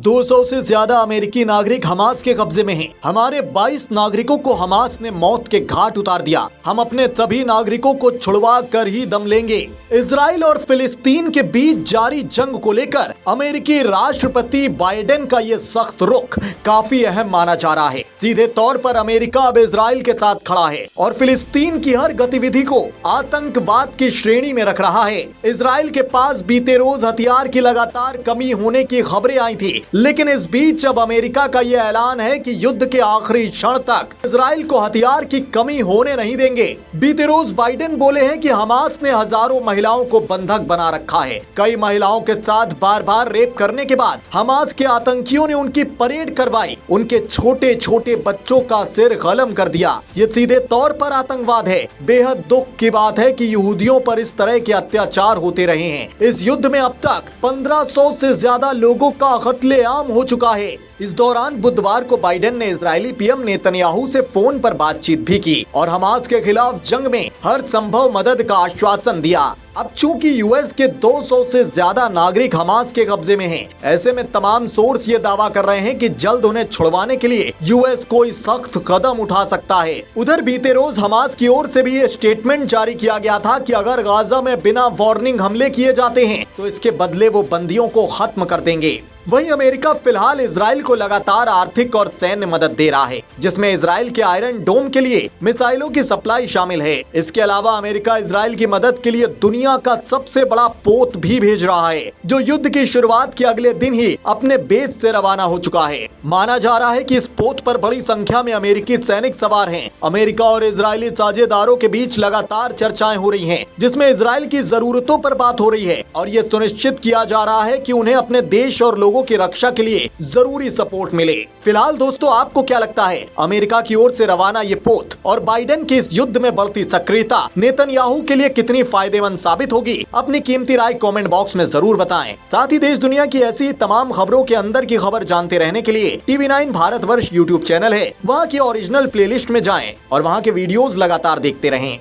200 से ज्यादा अमेरिकी नागरिक हमास के कब्जे में हैं। हमारे 22 नागरिकों को हमास ने मौत के घाट उतार दिया। हम अपने सभी नागरिकों को छुड़वा कर ही दम लेंगे। इजराइल और फिलिस्तीन के बीच जारी जंग को लेकर अमेरिकी राष्ट्रपति बाइडेन का ये सख्त रुख काफी अहम माना जा रहा है। सीधे तौर पर अमेरिका अब इजराइल के साथ खड़ा है और फिलिस्तीन की हर गतिविधि को आतंकवाद की श्रेणी में रख रहा है। इजराइल के पास बीते रोज हथियार की लगातार कमी होने की खबरें आई थी, लेकिन इस बीच अब अमेरिका का यह ऐलान है कि युद्ध के आखिरी क्षण तक इजराइल को हथियार की कमी होने नहीं देंगे। बीते रोज बाइडेन बोले हैं कि हमास ने हजारों महिलाओं को बंधक बना रखा है। कई महिलाओं के साथ बार बार रेप करने के बाद हमास के आतंकियों ने उनकी परेड करवाई, उनके छोटे छोटे बच्चों का सिर कलम कर दिया। ये सीधे तौर पर आतंकवाद है। बेहद दुख की बात है कि यहूदियों पर इस तरह के अत्याचार होते रहे हैं। इस युद्ध में अब तक 1500 से ज्यादा लोगों का कत्लेआम हो चुका है। इस दौरान बुधवार को बाइडेन ने इजरायली पीएम नेतन्याहू से फोन पर बातचीत भी की और हमास के खिलाफ जंग में हर संभव मदद का आश्वासन दिया। अब चूंकि यूएस के 200 से ज्यादा नागरिक हमास के कब्जे में हैं, ऐसे में तमाम सोर्स ये दावा कर रहे हैं कि जल्द उन्हें छुड़वाने के लिए यूएस कोई सख्त कदम उठा सकता है। उधर बीते रोज हमास की ओर से भी ये स्टेटमेंट जारी किया गया था कि अगर गाजा में बिना वार्निंग हमले किए जाते हैं तो इसके बदले वो बंदियों को खत्म कर देंगे। वहीं अमेरिका फिलहाल इजराइल को लगातार आर्थिक और सैन्य मदद दे रहा है, जिसमें इजराइल के आयरन डोम के लिए मिसाइलों की सप्लाई शामिल है। इसके अलावा अमेरिका इजराइल की मदद के लिए दुनिया का सबसे बड़ा पोत भी भेज रहा है, जो युद्ध की शुरुआत के अगले दिन ही अपने बेस से रवाना हो चुका है। माना जा रहा है कि इस पोत पर बड़ी संख्या में अमेरिकी सैनिक सवार हैं। अमेरिका और इजरायली साझेदारों के बीच लगातार चर्चाएं हो रही हैं, जिसमें इजराइल की जरूरतों पर बात हो रही है और ये सुनिश्चित किया जा रहा है कि उन्हें अपने देश और लोगों की रक्षा के लिए जरूरी सपोर्ट मिले। फिलहाल दोस्तों, आपको क्या लगता है, अमेरिका की ओर से रवाना ये पोत और बाइडेन की इस युद्ध में बढ़ती सक्रियता नेतन्याहू के लिए कितनी फायदेमंद साबित होगी? अपनी कीमती राय कमेंट बॉक्स में जरूर बताएं। साथ ही देश दुनिया की ऐसी तमाम खबरों के अंदर की खबर जानते रहने के लिए TV9 भारतवर्ष यूट्यूब चैनल है, वहाँ की ओरिजिनल प्लेलिस्ट में जाएं और वहाँ के वीडियोस लगातार देखते रहें।